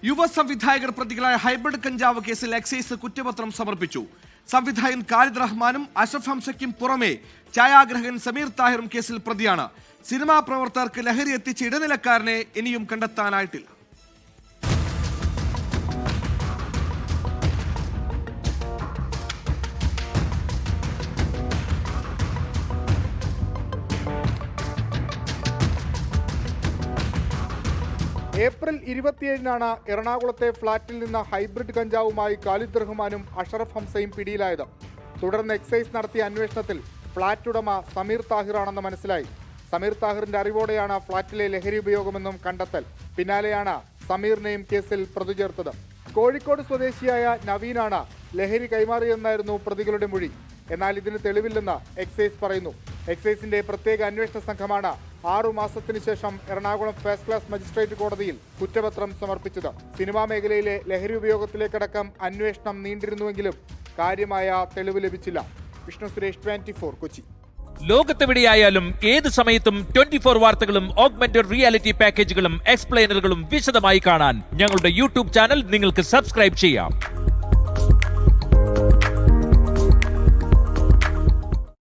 യുവ സംവിധായകർ പ്രതികളായ ഹൈബ്രിഡ് കഞ്ചാവ് കേസിൽ എക്സൈസ് കുറ്റപത്രം സമർപ്പിച്ചു. സംവിധായകൻ ഖാലിദ് റഹ്മാനും അഷ്റഫ് ഹംസയ്ക്കും പുറമെ ഛായാഗ്രഹകൻ സമീർ താഹിറും കേസിൽ പ്രതിയാണ്. സിനിമാ പ്രവർത്തകർക്ക് ലഹരി എത്തിച്ച ഇടനിലക്കാരനെ ഇനിയും കണ്ടെത്താനായിട്ടില്ല. ഏപ്രിൽ 27-നാണ് എറണാകുളത്തെ ഫ്ളാറ്റിൽ നിന്ന് ഹൈബ്രിഡ് കഞ്ചാവുമായി ഖാലിദ് റഹ്മാനും അഷ്റഫ് ഹംസയും പിടിയിലായത്. തുടർന്ന് എക്സൈസ് നടത്തിയ അന്വേഷണത്തിൽ ഫ്ളാറ്റ് ഉടമ സമീർ താഹിറാണെന്ന് മനസ്സിലായി. സമീർ താഹിറിന്റെ അറിവോടെയാണ് ഫ്ളാറ്റിലെ ലഹരി ഉപയോഗമെന്നും കണ്ടെത്തൽ. പിന്നാലെയാണ് സമീറിനെയും കേസിൽ പ്രതി ചേർത്തത്. കോഴിക്കോട് സ്വദേശിയായ നവീനാണ് ലഹരി കൈമാറിയെന്നായിരുന്നു പ്രതികളുടെ മൊഴി. എന്നാൽ ഇതിന് തെളിവില്ലെന്ന് എക്സൈസ് പറയുന്നു. എക്സൈസിന്റെ പ്രത്യേക അന്വേഷണ സംഘമാണ് 6 മാസത്തിനു ശേഷം എറണാകുളം ഫസ്റ്റ് ക്ലാസ് മജിസ്ട്രേറ്റ് കോടതിയിൽ കുറ്റപത്രം സമർപ്പിച്ചത്. സിനിമാ മേഖലയിലെ ലഹരി ഉപയോഗത്തിലേക്കടക്കം അന്വേഷണം നീണ്ടിരുന്നുവെങ്കിലും കാര്യമായ തെളിവ് ലഭിച്ചില്ല. വിഷ്ണു സുരേഷ്, 24 കൊച്ചി. ലോകത്തെവിടെയായാലും ഏത് സമയത്തും 24 വാർത്തകളും ഓഗ്മെന്റഡ് റിയാലിറ്റി പാക്കേജുകളും എക്സ്പ്ലെയിനറുകളും വിശദമായി കാണാൻ ഞങ്ങളുടെ യൂട്യൂബ് ചാനൽ നിങ്ങൾക്ക് സബ്സ്ക്രൈബ് ചെയ്യാം.